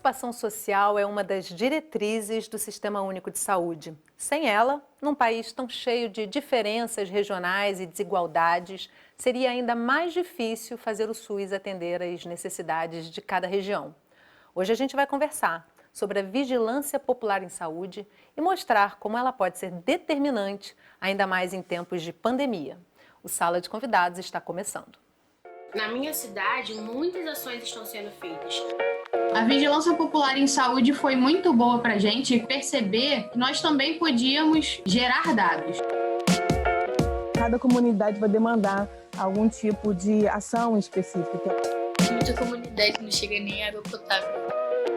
participação social é uma das diretrizes do Sistema Único de Saúde. Sem ela, num país tão cheio de diferenças regionais e desigualdades, seria ainda mais difícil fazer o SUS atender às necessidades de cada região. Hoje a gente vai conversar sobre a vigilância popular em saúde e mostrar como ela pode ser determinante, ainda mais em tempos de pandemia. O Sala de Convidados está começando. Na minha cidade, muitas ações estão sendo feitas. A vigilância popular em saúde foi muito boa para a gente perceber que nós também podíamos gerar dados. Cada comunidade vai demandar algum tipo de ação específica. Muita comunidade não chega nem a água potável.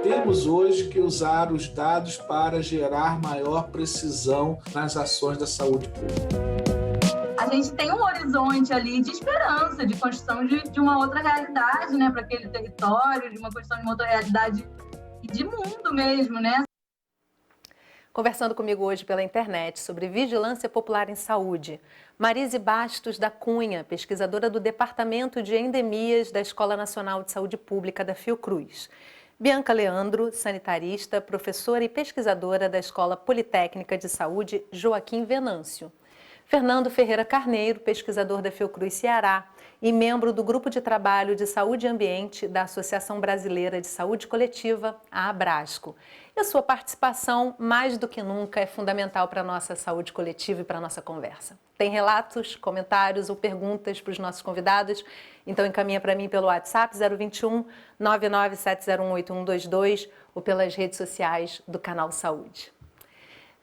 Temos hoje que usar os dados para gerar maior precisão nas ações da saúde pública. A gente tem um horizonte ali de esperança, de construção de uma outra realidade, né, para aquele território, de uma construção de uma outra realidade de mundo mesmo, né? Conversando comigo hoje pela internet sobre vigilância popular em saúde, Marise Bastos da Cunha, pesquisadora do Departamento de Endemias da Escola Nacional de Saúde Pública da Fiocruz. Bianca Leandro, sanitarista, professora e pesquisadora da Escola Politécnica de Saúde Joaquim Venâncio. Fernando Ferreira Carneiro, pesquisador da Fiocruz Ceará e membro do Grupo de Trabalho de Saúde e Ambiente da Associação Brasileira de Saúde Coletiva, a Abrasco. E a sua participação, mais do que nunca, é fundamental para a nossa saúde coletiva e para a nossa conversa. Tem relatos, comentários ou perguntas para os nossos convidados? Então encaminha para mim pelo WhatsApp 021 997018122 ou pelas redes sociais do Canal Saúde.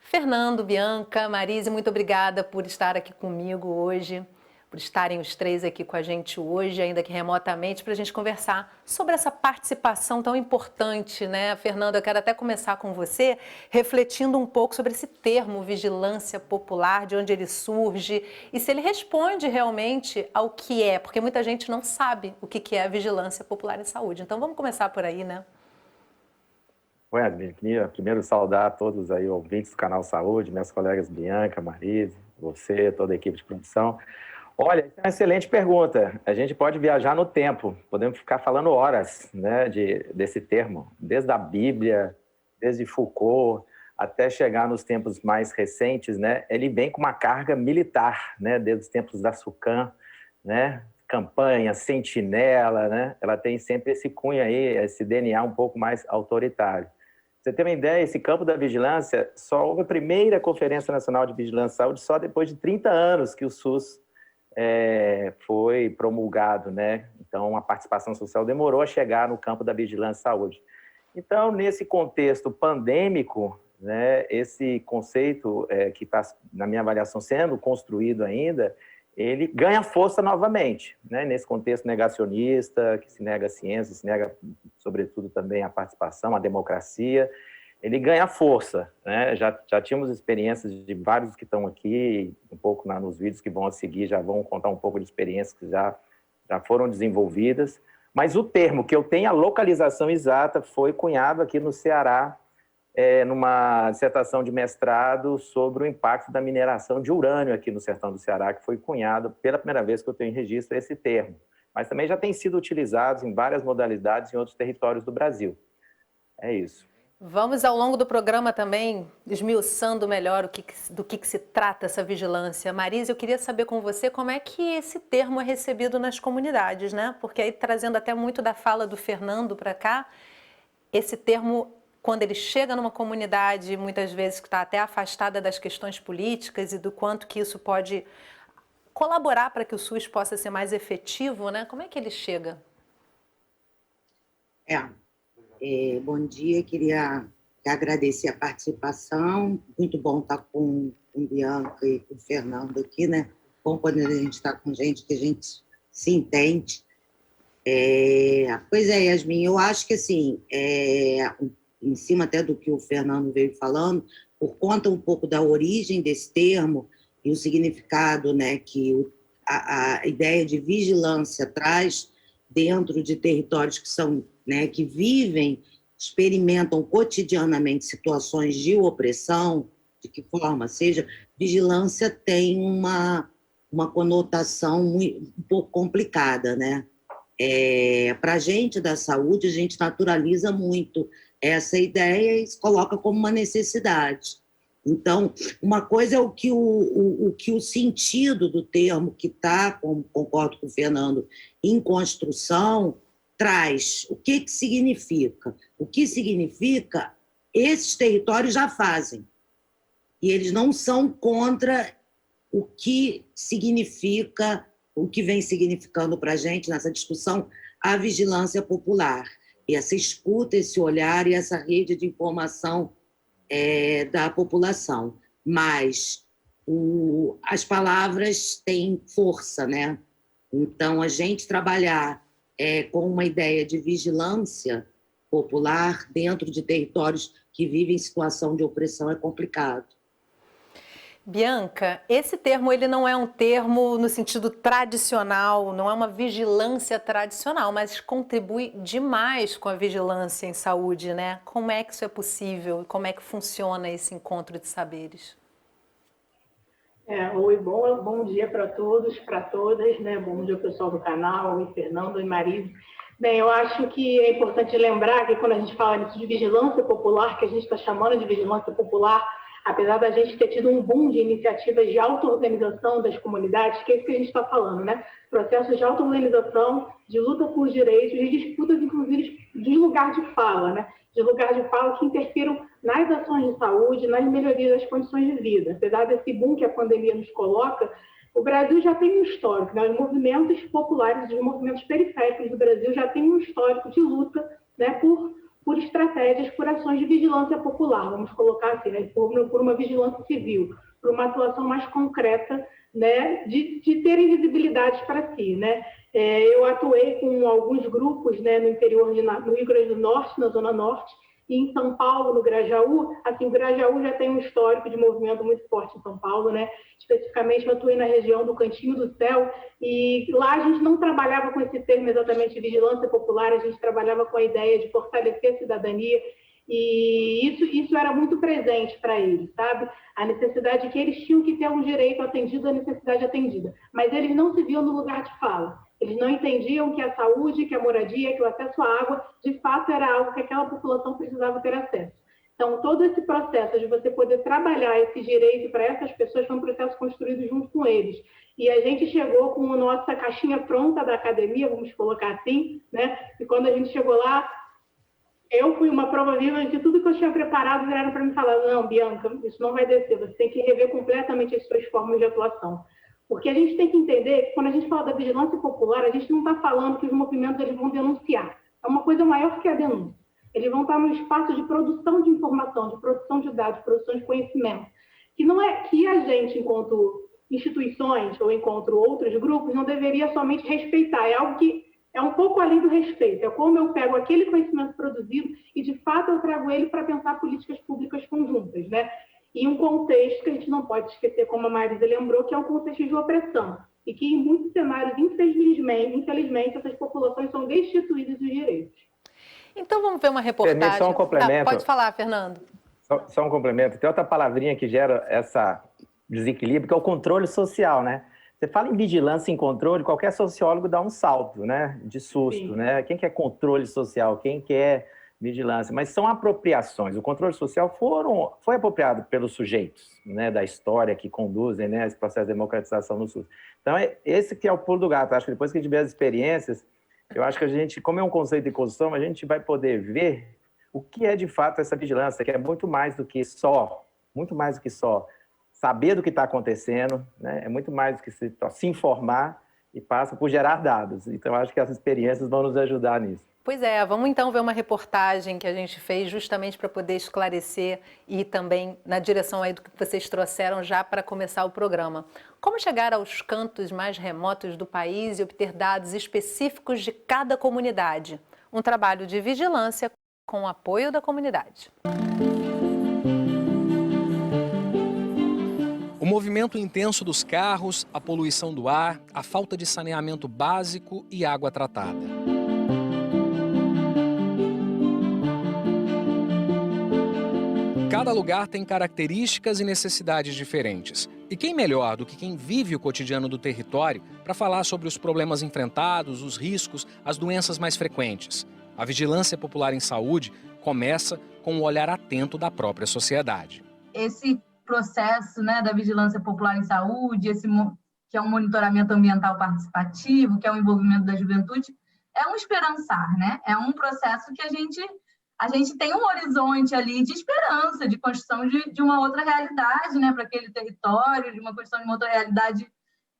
Fernando, Bianca, Marise, muito obrigada por estar aqui comigo hoje, por estarem os três aqui com a gente hoje, ainda que remotamente, para a gente conversar sobre essa participação tão importante, né? Fernando, eu quero até começar com você, refletindo um pouco sobre esse termo vigilância popular, de onde ele surge e se ele responde realmente ao que é, porque muita gente não sabe o que é a vigilância popular em saúde. Então vamos começar por aí, né? Queria primeiro saudar a todos aí, ouvintes do Canal Saúde, minhas colegas Bianca, Marise, você, toda a equipe de produção. Olha, essa é uma excelente pergunta. A gente pode viajar no tempo, podemos ficar falando horas, né, desse termo, desde a Bíblia, desde Foucault, até chegar nos tempos mais recentes, né, ele vem com uma carga militar, né, desde os tempos da SUCAM, né, campanha, sentinela, né, ela tem sempre esse cunho aí, esse DNA um pouco mais autoritário. Você tem uma ideia, esse campo da vigilância, só houve a primeira Conferência Nacional de Vigilância e Saúde só depois de 30 anos que o SUS foi promulgado, né? Então, a participação social demorou a chegar no campo da vigilância e saúde. Então, nesse contexto pandêmico, né, esse conceito que está, na minha avaliação, sendo construído ainda, ele ganha força novamente, né? Nesse contexto negacionista, que se nega a ciência, se nega, sobretudo, também a participação, a democracia, ele ganha força, né? Já tínhamos experiências de vários que estão aqui, um pouco nos vídeos que vão a seguir, já vão contar um pouco de experiências que já foram desenvolvidas, mas o termo que eu tenho a localização exata foi cunhado aqui no Ceará, numa dissertação de mestrado sobre o impacto da mineração de urânio aqui no sertão do Ceará, que foi cunhado pela primeira vez que eu tenho em registro esse termo. Mas também já tem sido utilizado em várias modalidades em outros territórios do Brasil. É isso. Vamos, ao longo do programa, também esmiuçando melhor do que se trata essa vigilância. Marise, eu queria saber com você como é que esse termo é recebido nas comunidades, né? Porque aí, trazendo até muito da fala do Fernando para cá, esse termo, quando ele chega numa comunidade, muitas vezes que está até afastada das questões políticas e do quanto que isso pode colaborar para que o SUS possa ser mais efetivo, né? Como é que ele chega? Bom dia, queria agradecer a participação, muito bom estar com Bianca e com o Fernando aqui, né? Bom quando a gente está com gente que a gente se entende. Pois é, Yasmin, eu acho que assim, em cima até do que o Fernando veio falando, por conta um pouco da origem desse termo e o significado, né, que a ideia de vigilância traz dentro de territórios que são, né, que vivem, experimentam cotidianamente situações de opressão, de que forma seja, vigilância tem uma conotação um pouco complicada, né? Para a gente da saúde, a gente naturaliza muito essa ideia e se coloca como uma necessidade. Então, uma coisa é o que o sentido do termo que está, concordo com o Fernando, em construção, traz. O que significa? O que significa, esses territórios já fazem. E eles não são contra o que significa, o que vem significando para a gente nessa discussão, a vigilância popular. E essa escuta, esse olhar e essa rede de informação da população. Mas as palavras têm força, né? Então, a gente trabalhar com uma ideia de vigilância popular dentro de territórios que vivem em situação de opressão é complicado. Bianca, esse termo ele não é um termo no sentido tradicional, não é uma vigilância tradicional, mas contribui demais com a vigilância em saúde, né? Como é que isso é possível? Como é que funciona esse encontro de saberes? Oi, bom dia para todos, para todas, né? Bom dia, pessoal do canal, oi, Fernando, oi, Marise. Bem, eu acho que é importante lembrar que quando a gente fala nisso de vigilância popular, que a gente está chamando de vigilância popular, apesar da gente ter tido um boom de iniciativas de auto-organização das comunidades, que é isso que a gente está falando, né? Processos de auto-organização, de luta por direitos, de disputas, inclusive, de lugar de fala, né? De lugar de fala que interfiram nas ações de saúde, nas melhorias das condições de vida. Apesar desse boom que a pandemia nos coloca, o Brasil já tem um histórico, né? Os movimentos populares, os movimentos periféricos do Brasil já têm um histórico de luta, né? Por estratégias, por ações de vigilância popular, vamos colocar assim, né? por uma vigilância civil, por uma atuação mais concreta, né? de terem visibilidade para si. Né? Eu atuei com alguns grupos, né? No interior, no Rio Grande do Norte, na Zona Norte, e em São Paulo, no Grajaú. Assim, o Grajaú já tem um histórico de movimento muito forte em São Paulo, né? Especificamente, eu atuei na região do Cantinho do Céu, e lá a gente não trabalhava com esse termo exatamente de vigilância popular, a gente trabalhava com a ideia de fortalecer a cidadania, e isso era muito presente para eles, sabe? A necessidade que eles tinham que ter um direito atendido, a necessidade atendida, mas eles não se viam no lugar de fala. Eles não entendiam que a saúde, que a moradia, que o acesso à água, de fato, era algo que aquela população precisava ter acesso. Então, todo esse processo de você poder trabalhar esse direito para essas pessoas foi um processo construído junto com eles. E a gente chegou com a nossa caixinha pronta da academia, vamos colocar assim, né? E quando a gente chegou lá, eu fui uma prova viva de tudo que eu tinha preparado, viraram para mim falar, não, Bianca, isso não vai descer, você tem que rever completamente as suas formas de atuação. Porque a gente tem que entender que quando a gente fala da vigilância popular, a gente não está falando que os movimentos eles vão denunciar. É uma coisa maior que a denúncia. Eles vão estar no espaço de produção de informação, de produção de dados, de produção de conhecimento. Que não é que a gente, enquanto instituições ou enquanto outros grupos, não deveria somente respeitar. É algo que é um pouco além do respeito. É como eu pego aquele conhecimento produzido e, de fato, eu trago ele para pensar políticas públicas conjuntas, né? Em um contexto que a gente não pode esquecer, como a Marisa lembrou, que é um contexto de opressão. E que, em muitos cenários, infelizmente, essas populações são destituídas dos direitos. Então, vamos ver uma reportagem. Permite só um complemento. Pode falar, Fernando. Só um complemento. Tem outra palavrinha que gera essa desequilíbrio, que é o controle social, né? Você fala em vigilância e em controle, qualquer sociólogo dá um salto, né? De susto, Sim. né? Quem quer controle social? Quem quer vigilância? Mas são apropriações. O controle social foi apropriado pelos sujeitos, né? Da história que conduzem, né? Esse processo de democratização no SUS. Então, esse que é o pulo do gato. Acho que depois que a gente vê as experiências, eu acho que a gente, como é um conceito de construção, a gente vai poder ver o que é de fato essa vigilância, que é muito mais do que só saber do que está acontecendo, né? É muito mais do que se informar e passa por gerar dados. Então, acho que essas experiências vão nos ajudar nisso. Pois é, vamos então ver uma reportagem que a gente fez justamente para poder esclarecer e também na direção aí do que vocês trouxeram já para começar o programa. Como chegar aos cantos mais remotos do país e obter dados específicos de cada comunidade. Um trabalho de vigilância com o apoio da comunidade. O movimento intenso dos carros, a poluição do ar, a falta de saneamento básico e água tratada. Cada lugar tem características e necessidades diferentes. E E quem melhor do que quem vive o cotidiano do território para falar sobre os problemas enfrentados, os riscos, as doenças mais frequentes? A vigilância popular em saúde começa com um olhar atento da própria sociedade. Esse processo, né, da vigilância popular em saúde, que é um monitoramento ambiental participativo, que é o envolvimento da juventude, é um esperançar, né? É um processo que a gente tem um horizonte ali de esperança, de construção de uma outra realidade, né, para aquele território, de uma construção de uma outra realidade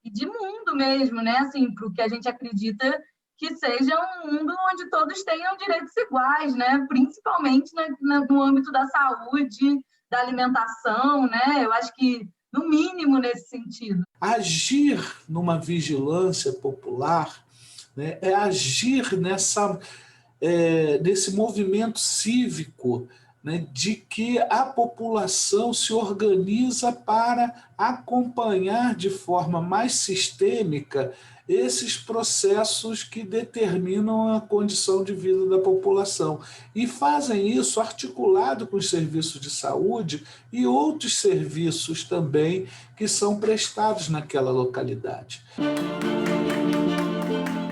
e de mundo mesmo, né, assim, para o que a gente acredita que seja um mundo onde todos tenham direitos iguais, né, principalmente no âmbito da saúde, da alimentação, né, eu acho que no mínimo nesse sentido. Agir numa vigilância popular, né, é agir nesse movimento cívico, né, de que a população se organiza para acompanhar de forma mais sistêmica esses processos que determinam a condição de vida da população. E fazem isso articulado com os serviços de saúde e outros serviços também que são prestados naquela localidade.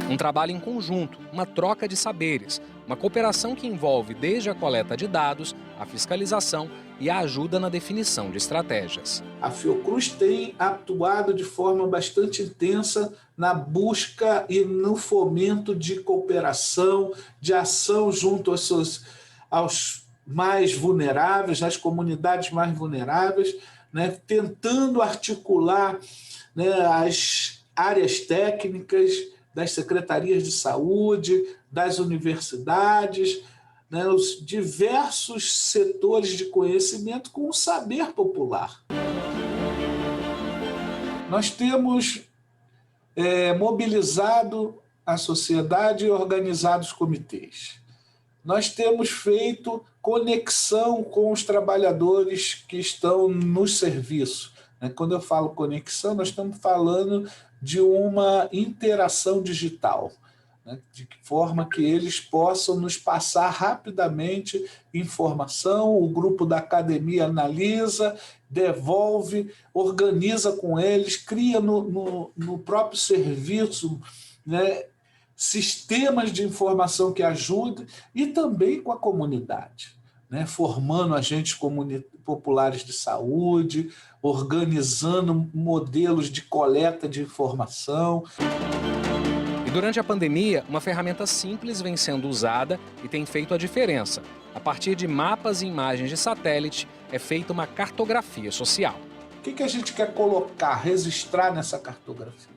Um trabalho em conjunto, uma troca de saberes, uma cooperação que envolve desde a coleta de dados, a fiscalização e a ajuda na definição de estratégias. A Fiocruz tem atuado de forma bastante intensa na busca e no fomento de cooperação, de ação junto aos mais vulneráveis, às comunidades mais vulneráveis, né, tentando articular, né, as áreas técnicas das secretarias de saúde, das universidades, né, os diversos setores de conhecimento com o saber popular. Nós temos mobilizado a sociedade e organizado os comitês. Nós temos feito conexão com os trabalhadores que estão nos serviços. Quando eu falo conexão, nós estamos falando de uma interação digital, né, de forma que eles possam nos passar rapidamente informação, o grupo da academia analisa, devolve, organiza com eles, cria no próprio serviço, né, sistemas de informação que ajudem, e também com a comunidade, né, formando agentes populares de saúde, organizando modelos de coleta de informação. E durante a pandemia, uma ferramenta simples vem sendo usada e tem feito a diferença. A partir de mapas e imagens de satélite, é feita uma cartografia social. O que a gente quer colocar, registrar nessa cartografia?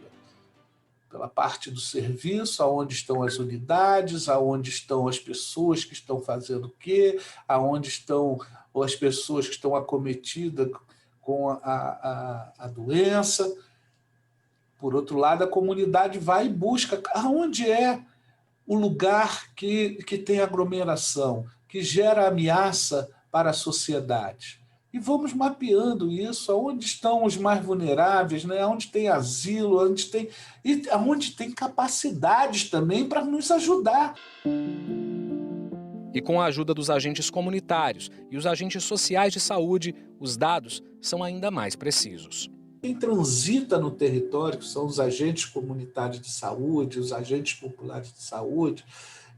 Pela parte do serviço, aonde estão as unidades, aonde estão as pessoas que estão fazendo o quê, aonde estão as pessoas que estão acometidas com a doença. Por outro lado, a comunidade vai e busca aonde é o lugar que tem aglomeração, que gera ameaça para a sociedade. E vamos mapeando isso, aonde estão os mais vulneráveis, né? Onde tem asilo, onde tem capacidades também para nos ajudar. E com a ajuda dos agentes comunitários e os agentes sociais de saúde, os dados são ainda mais precisos. Quem transita no território, que são os agentes comunitários de saúde, os agentes populares de saúde,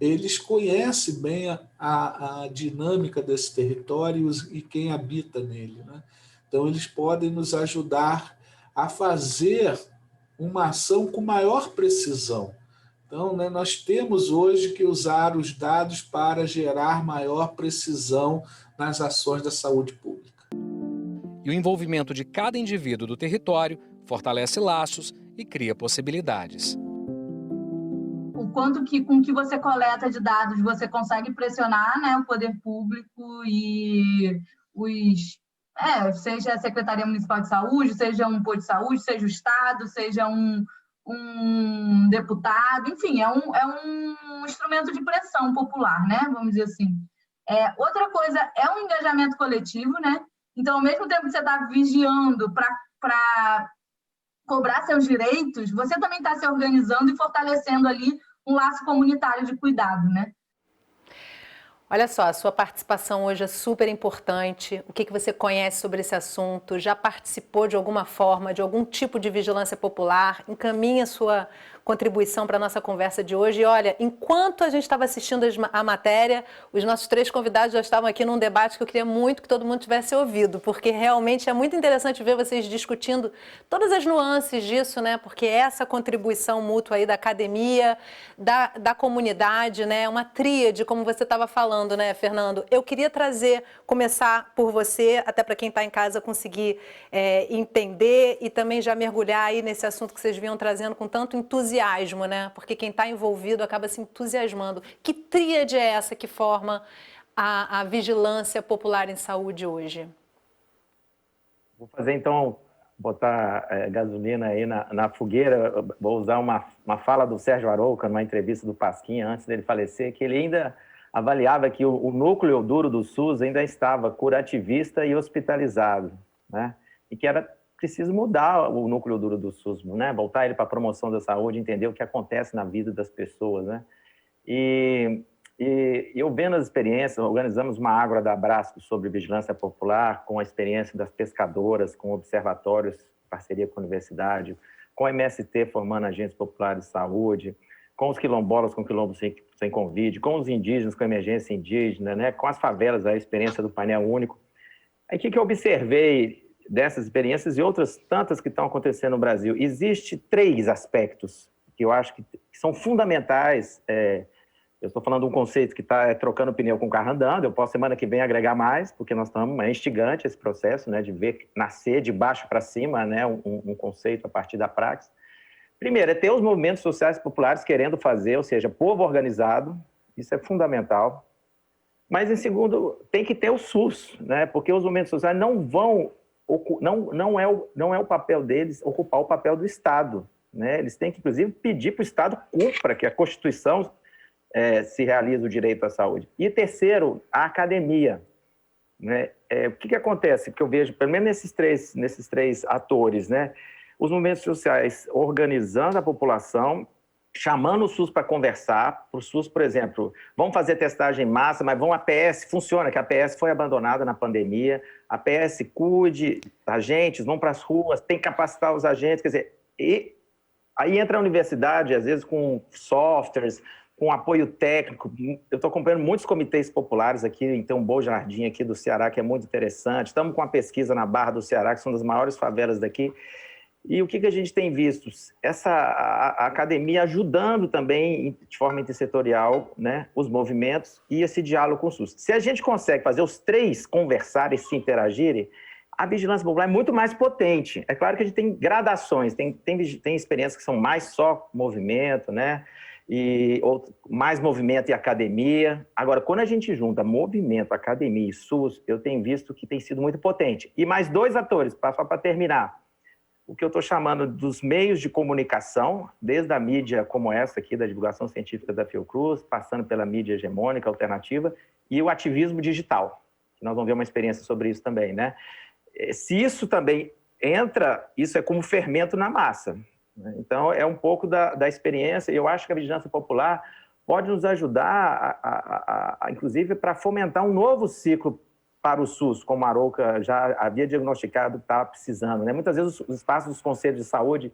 eles conhecem bem a dinâmica desse território e quem habita nele, né? Então, eles podem nos ajudar a fazer uma ação com maior precisão. Então, né, nós temos hoje que usar os dados para gerar maior precisão nas ações da saúde pública. E o envolvimento de cada indivíduo do território fortalece laços e cria possibilidades. O quanto que com o que você coleta de dados você consegue pressionar, né, o poder público e seja a Secretaria Municipal de Saúde, seja um posto de saúde, seja o Estado, seja um deputado, enfim, é um instrumento de pressão popular, né, vamos dizer assim. Outra coisa é um engajamento coletivo, né? Então, ao mesmo tempo que você está vigiando para cobrar seus direitos, você também está se organizando e fortalecendo ali um laço comunitário de cuidado, né? Olha só, a sua participação hoje é super importante. O que você conhece sobre esse assunto? Já participou de alguma forma, de algum tipo de vigilância popular? Encaminhe a sua contribuição para a nossa conversa de hoje. E olha, enquanto a gente estava assistindo a matéria, os nossos 3 convidados já estavam aqui num debate que eu queria muito que todo mundo tivesse ouvido, porque realmente é muito interessante ver vocês discutindo todas as nuances disso, né? Porque essa contribuição mútua aí da academia, da comunidade, né? Uma tríade, como você estava falando, né, Fernando? Eu queria começar por você, até para quem está em casa conseguir entender e também já mergulhar aí nesse assunto que vocês vinham trazendo com tanto entusiasmo, né? Porque quem está envolvido acaba se entusiasmando. Que tríade é essa que forma a vigilância popular em saúde hoje? Vou fazer então, botar gasolina aí na fogueira. Vou usar uma fala do Sérgio Arouca numa entrevista do Pasquinha antes dele falecer, que ele ainda avaliava que o núcleo duro do SUS ainda estava curativista e hospitalizado, né? E que era preciso mudar o núcleo duro do SUS, né? Voltar ele para a promoção da saúde, entender o que acontece na vida das pessoas, né? E eu vendo as experiências, organizamos uma Ágora da Abrasco sobre vigilância popular, com a experiência das pescadoras, com observatórios, parceria com a universidade, com a MST formando agentes populares de saúde, com os quilombolas, com quilombos sem convite, com os indígenas, com a emergência indígena, né? Com as favelas, a experiência do painel único. Aí o que eu observei dessas experiências e outras tantas que estão acontecendo no Brasil? Existe 3 aspectos que eu acho que são fundamentais. Eu estou falando de um conceito que está trocando pneu com o carro andando. Eu posso, semana que vem, agregar mais, porque nós estamos, é instigante esse processo, né, de ver nascer de baixo para cima, né, um conceito a partir da prática. Primeiro, é ter os movimentos sociais populares querendo fazer, ou seja, povo organizado, isso é fundamental. Mas, em segundo, tem que ter o SUS, né, porque os movimentos sociais não é o papel deles ocupar o papel do Estado, né? Eles têm que, inclusive, pedir para o Estado cumpra que a Constituição se realiza o direito à saúde. E terceiro, a academia, né? O que acontece? Que eu vejo, pelo menos nesses três atores, né? Os movimentos sociais organizando a população, chamando o SUS para conversar. Para o SUS, por exemplo, vamos fazer testagem em massa, mas a PS, funciona, que a PS foi abandonada na pandemia, a PS cuide, agentes, vão para as ruas, tem que capacitar os agentes, quer dizer, e aí entra a universidade, às vezes com softwares, com apoio técnico. Eu estou acompanhando muitos comitês populares aqui, tem um Bom Jardim aqui do Ceará, que é muito interessante, estamos com uma pesquisa na Barra do Ceará, que são das maiores favelas daqui. E o que a gente tem visto? A academia ajudando também, de forma intersetorial, né, os movimentos e esse diálogo com o SUS. Se a gente consegue fazer os 3 conversarem e se interagirem, a vigilância popular é muito mais potente. É claro que a gente tem gradações, tem experiências que são mais só movimento, né, mais movimento e academia. Agora, quando a gente junta movimento, academia e SUS, eu tenho visto que tem sido muito potente. E mais 2 atores, só para terminar. O que eu estou chamando dos meios de comunicação, desde a mídia como essa aqui, da divulgação científica da Fiocruz, passando pela mídia hegemônica, alternativa, e o ativismo digital. Nós vamos ver uma experiência sobre isso também, né? Se isso também entra, isso é como fermento na massa. Então, é um pouco da experiência, e eu acho que a vigilância popular pode nos ajudar, inclusive, para fomentar um novo ciclo para o SUS, como a Arouca já havia diagnosticado que estava precisando, né? Muitas vezes os espaços dos conselhos de saúde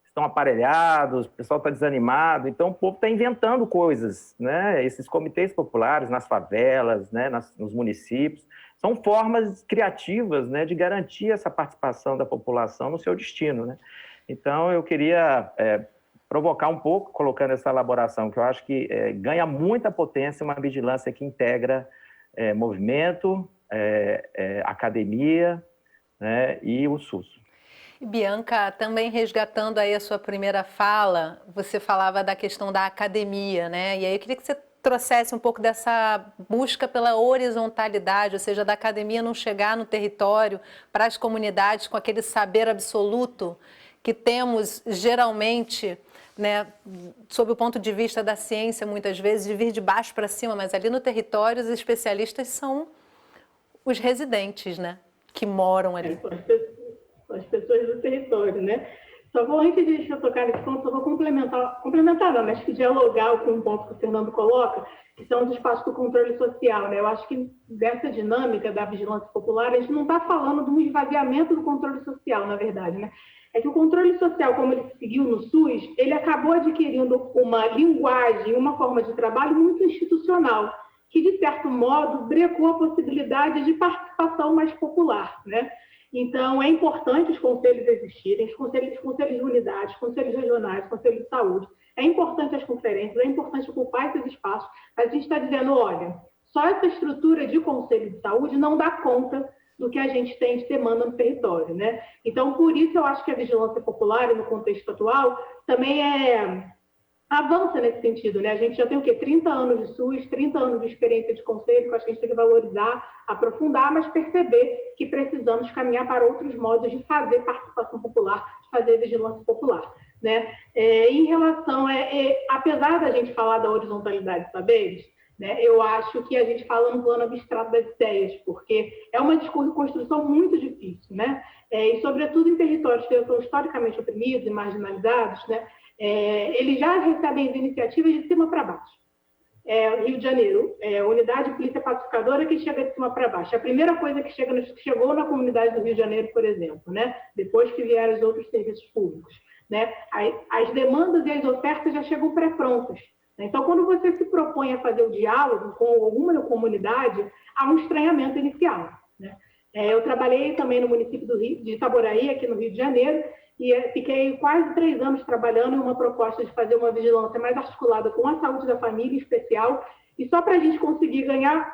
estão aparelhados, o pessoal está desanimado, então o povo está inventando coisas, né? Esses comitês populares nas favelas, né? Nos municípios, são formas criativas, né, de garantir essa participação da população no seu destino, né? Então, eu queria provocar um pouco, colocando essa elaboração, que eu acho que ganha muita potência uma vigilância que integra movimento, academia, né, e o SUS. E Bianca, também resgatando aí a sua primeira fala, você falava da questão da academia, né? E aí eu queria que você trouxesse um pouco dessa busca pela horizontalidade, ou seja, da academia não chegar no território, para as comunidades com aquele saber absoluto que temos geralmente, né, sob o ponto de vista da ciência, muitas vezes, de vir de baixo para cima, mas ali no território os especialistas são os residentes, né, que moram ali. As pessoas do território, né? Só vou, antes de eu tocar nesse ponto, só vou complementar não, mas que dialogar com um ponto que o Fernando coloca, que são os espaços do controle social, né? Eu acho que dessa dinâmica da vigilância popular, a gente não está falando de um esvaziamento do controle social, na verdade, né? É que o controle social, como ele seguiu no SUS, ele acabou adquirindo uma linguagem, uma forma de trabalho muito institucional, que, de certo modo, brecou a possibilidade de participação mais popular, né? Então, é importante os conselhos existirem, os conselhos de unidades, conselhos regionais, conselhos de saúde. É importante as conferências, é importante ocupar esses espaços, mas a gente está dizendo, olha, só essa estrutura de conselho de saúde não dá conta do que a gente tem de demanda no território, né? Então, por isso, eu acho que a vigilância popular, no contexto atual, também avança nesse sentido, né? A gente já tem o quê? 30 anos de SUS, 30 anos de experiência de conselho, que eu acho que a gente tem que valorizar, aprofundar, mas perceber que precisamos caminhar para outros modos de fazer participação popular, de fazer vigilância popular, né? Em relação, apesar da gente falar da horizontalidade de saberes, né, eu acho que a gente fala no plano abstrato das ideias, porque é uma construção muito difícil, né? E, sobretudo, em territórios que são historicamente oprimidos e marginalizados, né? Eles já recebem as iniciativas de cima para baixo. Rio de Janeiro, unidade de polícia pacificadora que chega de cima para baixo. A primeira coisa que chegou na comunidade do Rio de Janeiro, por exemplo, né? Depois que vieram os outros serviços públicos, né? As demandas e as ofertas já chegam pré-prontas. Então, quando você se propõe a fazer o diálogo com alguma comunidade, há um estranhamento inicial, né? Eu trabalhei também no município de Itaboraí, aqui no Rio de Janeiro, e fiquei quase 3 anos trabalhando em uma proposta de fazer uma vigilância mais articulada com a saúde da família em especial, e só para a gente conseguir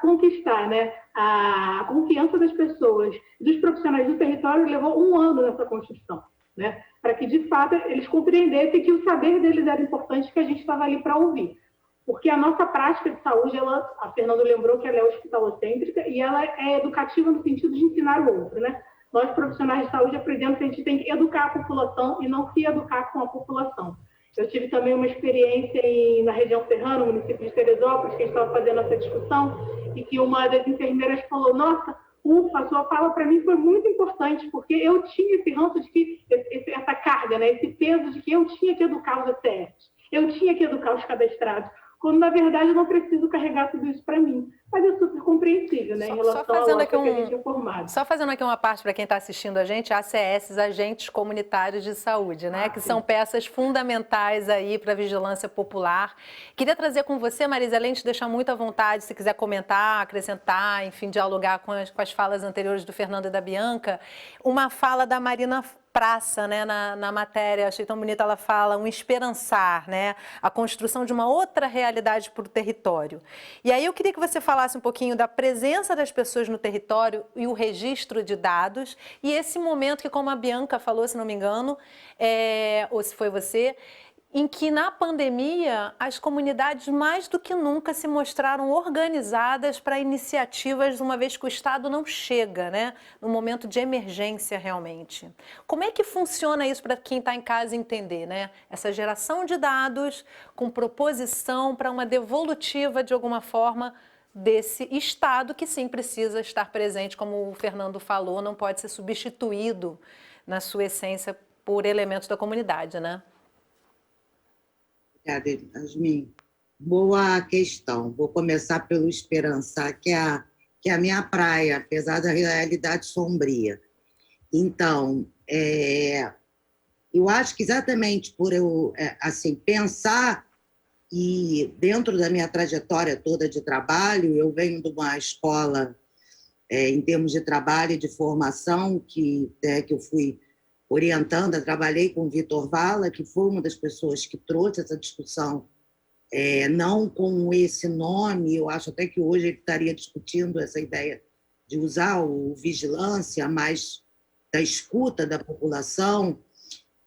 conquistar, né, a confiança das pessoas, dos profissionais do território, levou 1 ano nessa construção, né, para que, de fato, eles compreendessem que o saber deles era importante, que a gente estava ali para ouvir. Porque a nossa prática de saúde, a Fernanda lembrou que ela é hospitalocêntrica e ela é educativa no sentido de ensinar o outro, né? Nós, profissionais de saúde, aprendemos que a gente tem que educar a população e não se educar com a população. Eu tive também uma experiência na região serrana, no município de Teresópolis, que a gente estava fazendo essa discussão, e que uma das enfermeiras falou, nossa, ufa, a sua fala para mim foi muito importante, porque eu tinha esse ranço de que, essa carga, né, esse peso de que eu tinha que educar os ACFs, eu tinha que educar os cadastrados, quando, na verdade, eu não preciso carregar tudo isso para mim. Mas é super compreensível, né, em relação à lógica que a gente é formado. Só fazendo aqui uma parte para quem está assistindo a gente, ACS, Agentes Comunitários de Saúde, né, que são peças fundamentais aí para a vigilância popular. Queria trazer com você, Marisa, além de deixar muito à vontade, se quiser comentar, acrescentar, enfim, dialogar com as falas anteriores do Fernando e da Bianca, uma fala da Marina Praça, né, na matéria, achei tão bonita, ela fala um esperançar, né, a construção de uma outra realidade para o território. E aí eu queria que você falasse um pouquinho da presença das pessoas no território e o registro de dados, e esse momento que, como a Bianca falou, se não me engano, ou se foi você, em que na pandemia as comunidades mais do que nunca se mostraram organizadas para iniciativas, uma vez que o Estado não chega, né, no momento de emergência realmente. Como é que funciona isso para quem está em casa entender, né? Essa geração de dados com proposição para uma devolutiva de alguma forma desse Estado que sim precisa estar presente, como o Fernando falou, não pode ser substituído na sua essência por elementos da comunidade, né? Obrigada, Yasmin. Boa questão. Vou começar pelo esperançar, que é a minha praia, apesar da realidade sombria. Então, eu acho que exatamente por eu assim, pensar, e dentro da minha trajetória toda de trabalho, eu venho de uma escola, em termos de trabalho e de formação, que eu fui orientando, trabalhei com o Vitor Vala, que foi uma das pessoas que trouxe essa discussão, não com esse nome, eu acho até que hoje ele estaria discutindo essa ideia de usar o vigilância, mais da escuta da população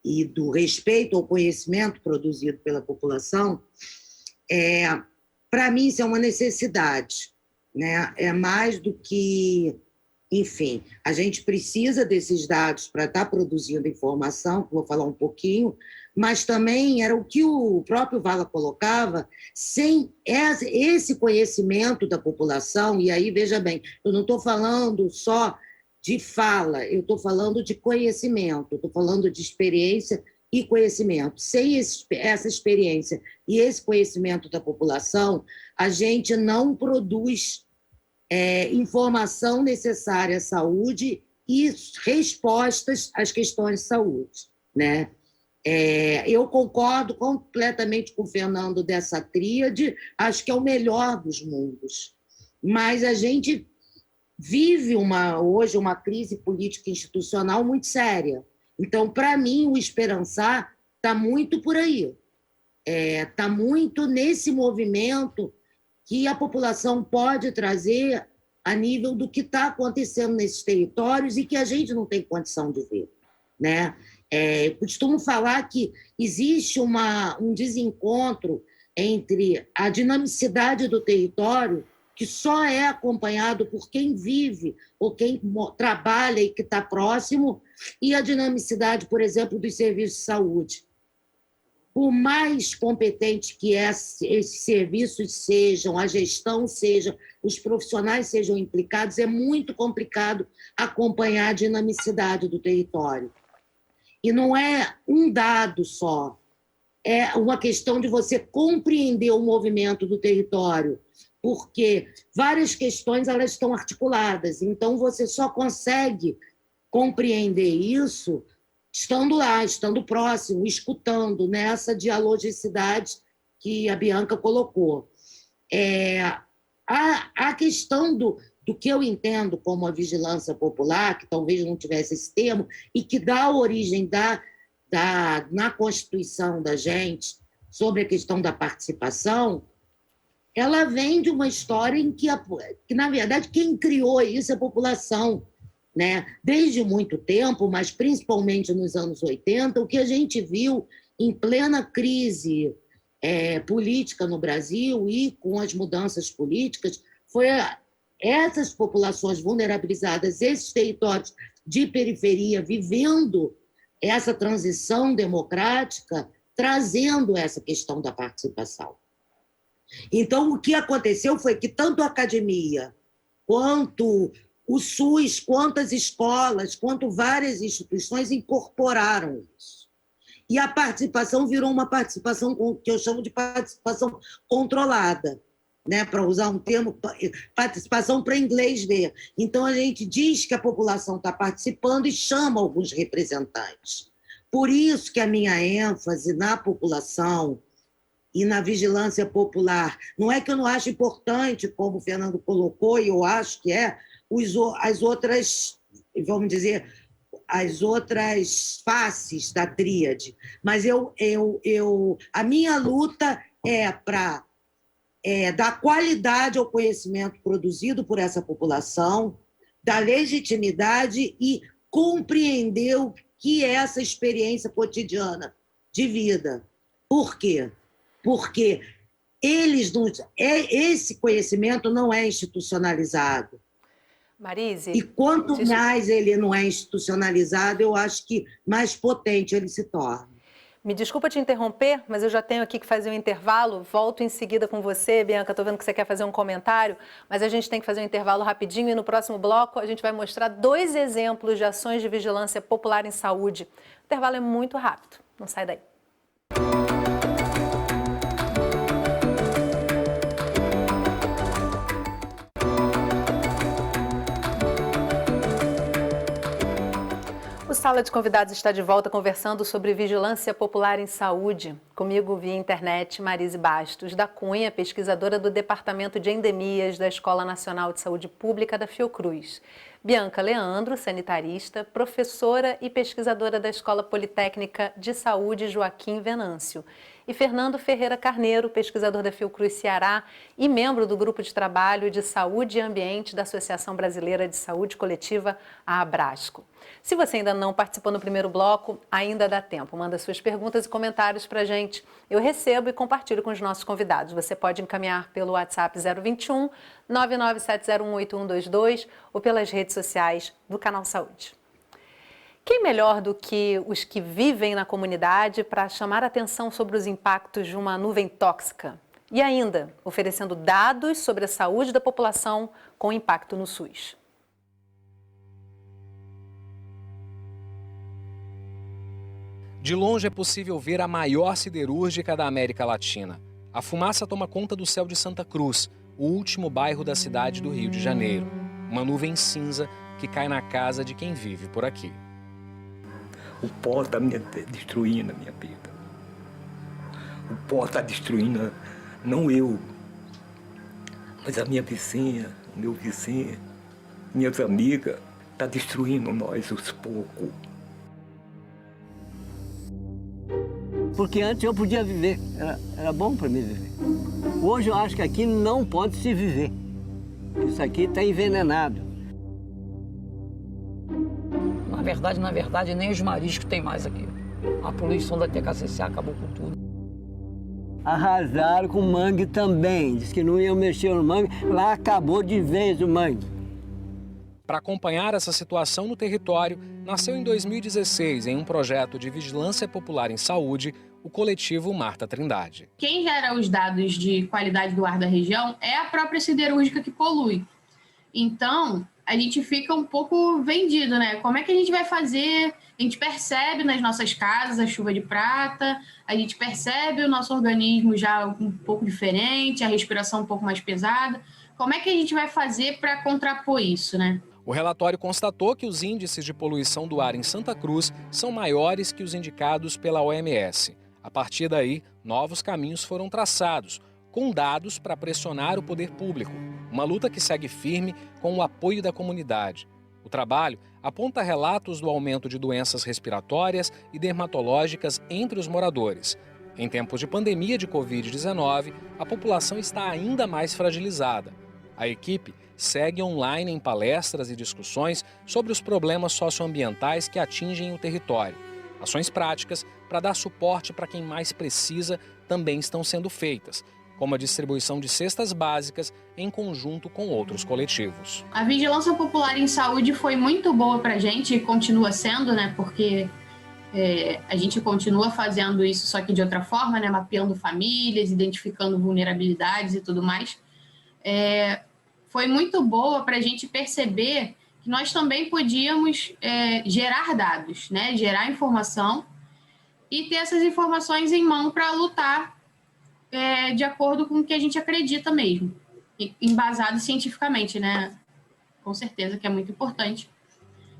e do respeito ao conhecimento produzido pela população. Para mim, isso é uma necessidade, né? É mais do que... Enfim, a gente precisa desses dados para estar produzindo informação, que vou falar um pouquinho, mas também era o que o próprio Vala colocava, sem esse conhecimento da população, e aí, veja bem, eu não estou falando só de fala, eu estou falando de conhecimento, eu estou falando de experiência e conhecimento. Sem essa experiência e esse conhecimento da população, a gente não produz informação necessária à saúde e respostas às questões de saúde, né? Eu concordo completamente com o Fernando dessa tríade, acho que é o melhor dos mundos. Mas a gente vive hoje uma crise política e institucional muito séria. Então, para mim, o esperançar está muito por aí. Está muito nesse movimento que a população pode trazer a nível do que está acontecendo nesses territórios e que a gente não tem condição de ver, né? Eu costumo falar que existe um desencontro entre a dinamicidade do território, que só é acompanhado por quem vive ou quem trabalha e que está próximo, e a dinamicidade, por exemplo, dos serviços de saúde. Por mais competente que esses serviços sejam, a gestão seja, os profissionais sejam implicados, é muito complicado acompanhar a dinamicidade do território. E não é um dado só, é uma questão de você compreender o movimento do território, porque várias questões elas estão articuladas, então você só consegue compreender isso estando lá, estando próximo, escutando, nessa dialogicidade que a Bianca colocou. A questão do que eu entendo como a vigilância popular, que talvez não tivesse esse termo, e que dá origem na Constituição da gente, sobre a questão da participação, ela vem de uma história em que, na verdade, quem criou isso é a população, né? Desde muito tempo, mas principalmente nos anos 80, o que a gente viu em plena crise política no Brasil e com as mudanças políticas foi essas populações vulnerabilizadas, esses territórios de periferia vivendo essa transição democrática, trazendo essa questão da participação. Então, o que aconteceu foi que tanto a academia, quanto o SUS, quanto as escolas, quanto várias instituições incorporaram isso. E a participação virou uma participação que eu chamo de participação controlada, né? Para usar um termo, participação para inglês ver. Então, a gente diz que a população está participando e chama alguns representantes. Por isso que a minha ênfase na população e na vigilância popular, não é que eu não acho importante, como o Fernando colocou, e eu acho que as outras, vamos dizer, as outras faces da tríade, mas a minha luta é para dar qualidade ao conhecimento produzido por essa população, dar legitimidade e compreender o que é essa experiência cotidiana de vida. Por quê? Porque esse conhecimento não é institucionalizado. Marise, e quanto mais ele não é institucionalizado, eu acho que mais potente ele se torna. Me desculpa te interromper, mas eu já tenho aqui que fazer um intervalo. Volto em seguida com você, Bianca. Estou vendo que você quer fazer um comentário, mas a gente tem que fazer um intervalo rapidinho e no próximo bloco a gente vai mostrar 2 exemplos de ações de vigilância popular em saúde. O intervalo é muito rápido, não sai daí. O Sala de Convidados está de volta conversando sobre vigilância popular em saúde. Comigo via internet, Marise Bastos da Cunha, pesquisadora do Departamento de Endemias da Escola Nacional de Saúde Pública da Fiocruz. Bianca Leandro, sanitarista, professora e pesquisadora da Escola Politécnica de Saúde Joaquim Venâncio. E Fernando Ferreira Carneiro, pesquisador da Fiocruz Ceará e membro do Grupo de Trabalho de Saúde e Ambiente da Associação Brasileira de Saúde Coletiva, a Abrasco. Se você ainda não participou no primeiro bloco, ainda dá tempo. Manda suas perguntas e comentários para a gente. Eu recebo e compartilho com os nossos convidados. Você pode encaminhar pelo WhatsApp 021 997018122 ou pelas redes sociais do Canal Saúde. Quem melhor do que os que vivem na comunidade para chamar atenção sobre os impactos de uma nuvem tóxica? E ainda, oferecendo dados sobre a saúde da população com impacto no SUS. De longe é possível ver a maior siderúrgica da América Latina. A fumaça toma conta do céu de Santa Cruz, o último bairro da cidade do Rio de Janeiro. Uma nuvem cinza que cai na casa de quem vive por aqui. O pó está destruindo a minha vida. O pó está destruindo, não eu, mas a minha vizinha, o meu vizinho, minhas amigas, está destruindo nós aos poucos. Porque antes eu podia viver, era bom para mim viver. Hoje eu acho que aqui não pode se viver. Isso aqui está envenenado. Na verdade, nem os mariscos tem mais aqui. A poluição da TKCC acabou com tudo. Arrasaram com o mangue também. Diz que não iam mexer no mangue, lá acabou de vez o mangue. Para acompanhar essa situação no território, nasceu em 2016, em um projeto de vigilância popular em saúde, o coletivo Marta Trindade. Quem gera os dados de qualidade do ar da região é a própria siderúrgica que polui. Então, a gente fica um pouco vendido, né? Como é que a gente vai fazer? A gente percebe nas nossas casas a chuva de prata, a gente percebe o nosso organismo já um pouco diferente, a respiração um pouco mais pesada. Como é que a gente vai fazer para contrapor isso, né? O relatório constatou que os índices de poluição do ar em Santa Cruz são maiores que os indicados pela OMS. A partir daí, novos caminhos foram traçados, com dados para pressionar o poder público. Uma luta que segue firme com o apoio da comunidade. O trabalho aponta relatos do aumento de doenças respiratórias e dermatológicas entre os moradores. Em tempos de pandemia de Covid-19, a população está ainda mais fragilizada. A equipe segue online em palestras e discussões sobre os problemas socioambientais que atingem o território. Ações práticas para dar suporte para quem mais precisa também estão sendo feitas, como a distribuição de cestas básicas em conjunto com outros coletivos. A vigilância popular em saúde foi muito boa para a gente e continua sendo, né? Porque a gente continua fazendo isso, só que de outra forma, né? Mapeando famílias, identificando vulnerabilidades e tudo mais. Foi muito boa para a gente perceber que nós também podíamos gerar dados, né? Gerar informação e ter essas informações em mão para lutar de acordo com o que a gente acredita mesmo, embasado cientificamente, né? Com certeza que é muito importante.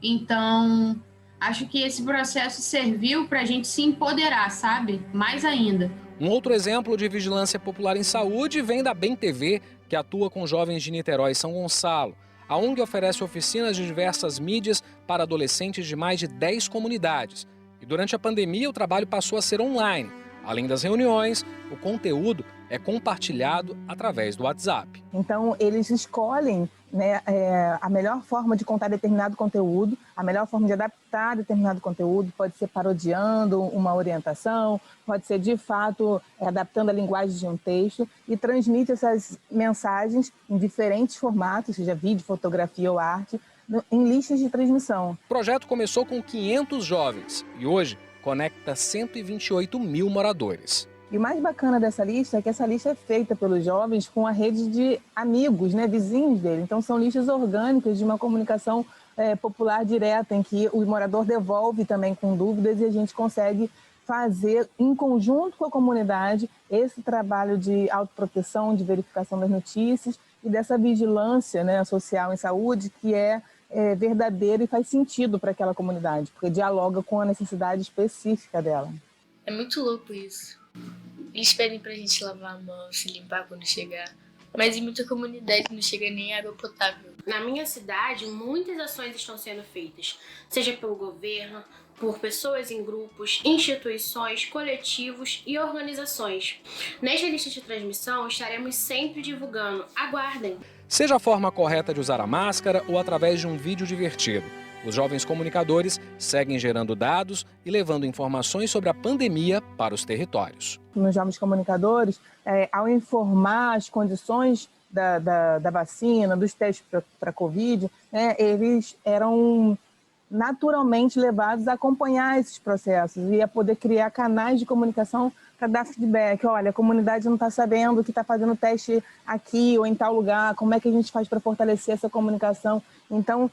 Então, acho que esse processo serviu para a gente se empoderar, sabe? Mais ainda. Um outro exemplo de vigilância popular em saúde vem da Bem TV, que atua com jovens de Niterói e São Gonçalo. A ONG oferece oficinas de diversas mídias para adolescentes de mais de 10 comunidades. E durante a pandemia, o trabalho passou a ser online. Além das reuniões, o conteúdo é compartilhado através do WhatsApp. Então, eles escolhem, né, a melhor forma de contar determinado conteúdo, a melhor forma de adaptar determinado conteúdo, pode ser parodiando uma orientação, pode ser, de fato, adaptando a linguagem de um texto e transmite essas mensagens em diferentes formatos, seja vídeo, fotografia ou arte, em listas de transmissão. O projeto começou com 500 jovens e hoje conecta 128 mil moradores. E o mais bacana dessa lista é que essa lista é feita pelos jovens com a rede de amigos, né, vizinhos dele. Então são listas orgânicas de uma comunicação popular direta, em que o morador devolve também com dúvidas e a gente consegue fazer, em conjunto com a comunidade, esse trabalho de autoproteção, de verificação das notícias e dessa vigilância, né, social em saúde, que é verdadeira e faz sentido para aquela comunidade, porque dialoga com a necessidade específica dela. É muito louco isso. Eles pedem pra gente lavar a mão, se limpar quando chegar, mas em muita comunidade não chega nem água potável. Na minha cidade, muitas ações estão sendo feitas, seja pelo governo, por pessoas em grupos, instituições, coletivos e organizações. Nesta lista de transmissão, estaremos sempre divulgando. Aguardem! Seja a forma correta de usar a máscara ou através de um vídeo divertido, os jovens comunicadores seguem gerando dados e levando informações sobre a pandemia para os territórios. Nos jovens comunicadores, ao informar as condições da vacina, dos testes para a Covid, né, eles eram naturalmente levados a acompanhar esses processos e a poder criar canais de comunicação para dar feedback. Olha, a comunidade não está sabendo que está fazendo teste aqui ou em tal lugar, como é que a gente faz para fortalecer essa comunicação? Então,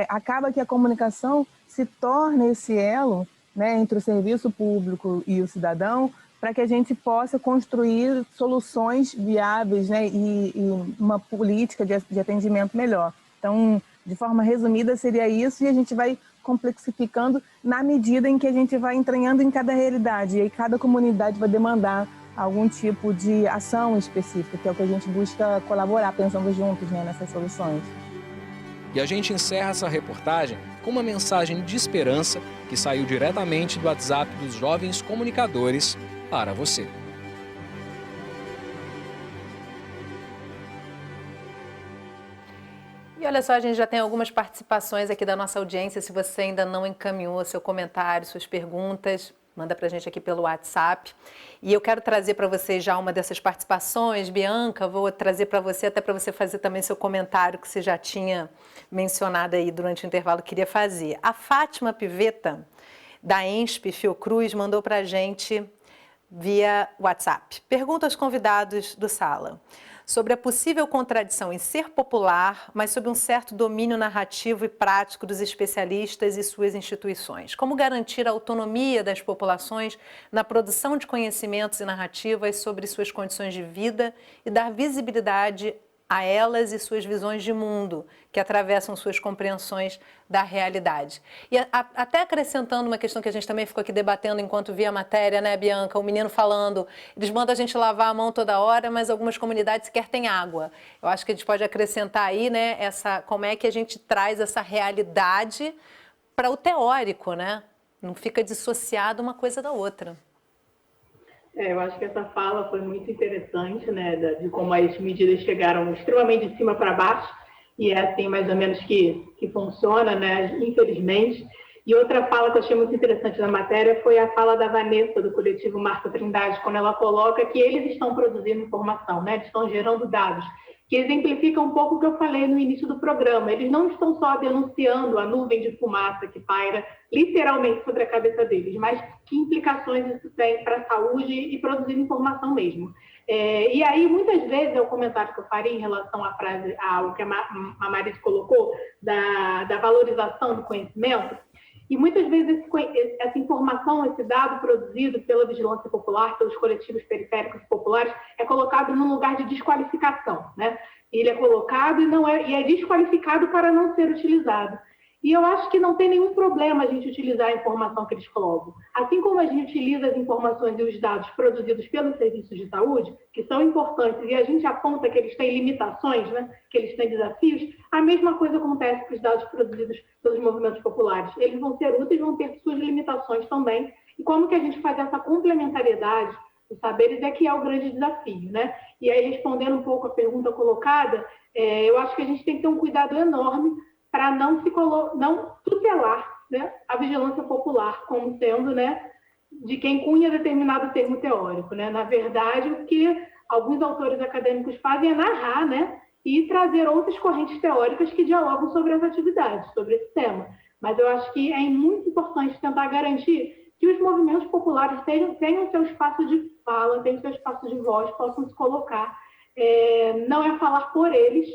acaba que a comunicação se torna esse elo né, entre o serviço público e o cidadão, para que a gente possa construir soluções viáveis, né, e uma política de atendimento melhor. Então, de forma resumida, seria isso, e a gente vai complexificando na medida em que a gente vai entranhando em cada realidade, e aí cada comunidade vai demandar algum tipo de ação específica, que é o que a gente busca colaborar, pensando juntos, né, nessas soluções. E a gente encerra essa reportagem com uma mensagem de esperança que saiu diretamente do WhatsApp dos jovens comunicadores para você. E olha só, a gente já tem algumas participações aqui da nossa audiência. Se você ainda não encaminhou seu comentário, suas perguntas, manda para a gente aqui pelo WhatsApp. E eu quero trazer para você já uma dessas participações. Bianca, vou trazer para você, até para você fazer também seu comentário que você já tinha mencionado aí durante o intervalo, queria fazer. A Fátima Piveta, da ENSP Fiocruz, mandou para a gente via WhatsApp. Pergunta aos convidados do Sala sobre a possível contradição em ser popular, mas sob um certo domínio narrativo e prático dos especialistas e suas instituições. Como garantir a autonomia das populações na produção de conhecimentos e narrativas sobre suas condições de vida e dar visibilidade a elas e suas visões de mundo, que atravessam suas compreensões da realidade. E até acrescentando uma questão que a gente também ficou aqui debatendo enquanto via a matéria, né, Bianca? O menino falando, eles mandam a gente lavar a mão toda hora, mas algumas comunidades sequer têm água. Eu acho que a gente pode acrescentar aí, né, como é que a gente traz essa realidade para o teórico, né? Não fica dissociado uma coisa da outra. Eu acho que essa fala foi muito interessante, né, de como as medidas chegaram extremamente de cima para baixo, e é assim mais ou menos que funciona, né, infelizmente. E outra fala que eu achei muito interessante na matéria foi a fala da Vanessa, do coletivo Marca Trindade, quando ela coloca que eles estão produzindo informação, né, eles estão gerando dados, que exemplifica um pouco o que eu falei no início do programa. Eles não estão só denunciando a nuvem de fumaça que paira literalmente sobre a cabeça deles, mas que implicações isso tem para a saúde e produzir informação mesmo. E aí, muitas vezes, é o comentário que eu faria em relação à frase, ao que a Marisa colocou, da valorização do conhecimento. E muitas vezes essa informação, esse dado produzido pela vigilância popular, pelos coletivos periféricos populares, é colocado num lugar de desqualificação, né? Ele é colocado e é desqualificado para não ser utilizado. E eu acho que não tem nenhum problema a gente utilizar a informação que eles colocam. Assim como a gente utiliza as informações e os dados produzidos pelos serviços de saúde, que são importantes, e a gente aponta que eles têm limitações, né, que eles têm desafios, a mesma coisa acontece com os dados produzidos pelos movimentos populares. Eles vão ser úteis, vão ter suas limitações também. E como que a gente faz essa complementariedade dos saberes é que é o grande desafio, né? E aí, respondendo um pouco a pergunta colocada, eu acho que a gente tem que ter um cuidado enorme para não tutelar, né, a vigilância popular como sendo, né, de quem cunha determinado termo teórico, né? Na verdade, o que alguns autores acadêmicos fazem é narrar, né, e trazer outras correntes teóricas que dialogam sobre as atividades, sobre esse tema. Mas eu acho que é muito importante tentar garantir que os movimentos populares tenham seu espaço de fala, tenham seu espaço de voz, possam se colocar. Não é falar por eles,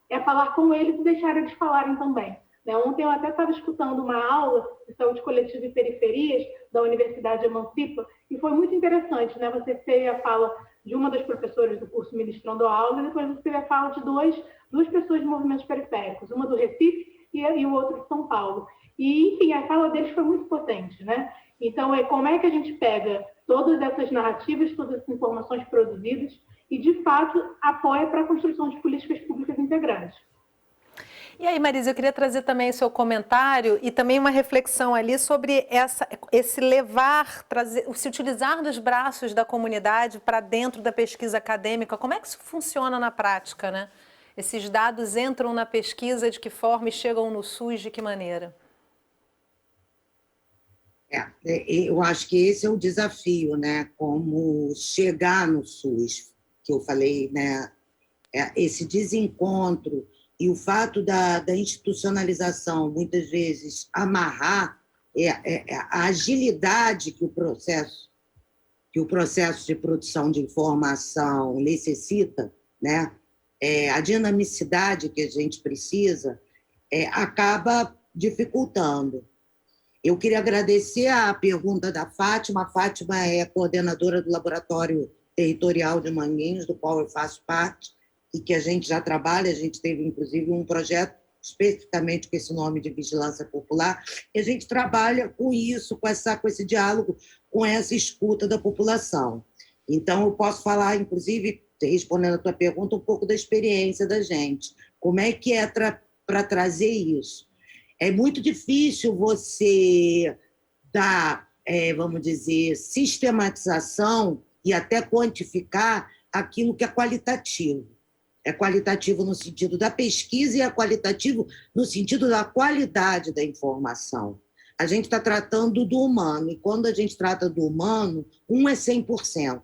é falar com eles e deixar eles falarem também. Ontem eu até estava escutando uma aula de saúde coletiva e periferias da Universidade de Emancipa e foi muito interessante, né? Você teve a fala de uma das professoras do curso ministrando a aula e depois você teve a fala de duas pessoas de movimentos periféricos, uma do Recife e o outro de São Paulo. E, enfim, a fala deles foi muito potente, né? Então, como é que a gente pega todas essas narrativas, todas essas informações produzidas e, de fato, apoia para a construção de políticas públicas integrais. E aí, Marisa, eu queria trazer também o seu comentário e também uma reflexão ali sobre esse se utilizar dos braços da comunidade para dentro da pesquisa acadêmica. Como é que isso funciona na prática, né? Esses dados entram na pesquisa de que forma e chegam no SUS de que maneira? Eu acho que esse é o desafio, né? Como chegar no SUS, que eu falei, né? Esse desencontro e o fato da institucionalização, muitas vezes, amarrar a agilidade que o processo de produção de informação necessita, né? A dinamicidade que a gente precisa, acaba dificultando. Eu queria agradecer a pergunta da Fátima. A Fátima é coordenadora do Laboratório Territorial de Manguinhos, do qual eu faço parte, e que a gente já trabalha. A gente teve, inclusive, um projeto especificamente com esse nome de vigilância popular, e a gente trabalha com isso, com esse diálogo, com essa escuta da população. Então, eu posso falar, inclusive, respondendo a tua pergunta, um pouco da experiência da gente. Como é que é para trazer isso? É muito difícil você dar, vamos dizer, sistematização e até quantificar aquilo que é qualitativo. É qualitativo no sentido da pesquisa e é qualitativo no sentido da qualidade da informação. A gente está tratando do humano, e quando a gente trata do humano, é 100%.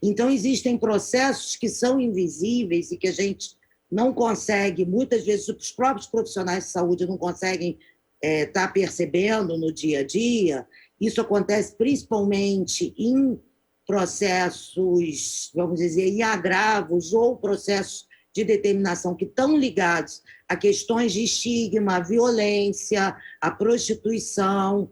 Então, existem processos que são invisíveis e que a gente não consegue, muitas vezes os próprios profissionais de saúde não conseguem estar percebendo no dia a dia. Isso acontece principalmente em processos, vamos dizer, em agravos ou processos de determinação que estão ligados a questões de estigma, a violência, a prostituição,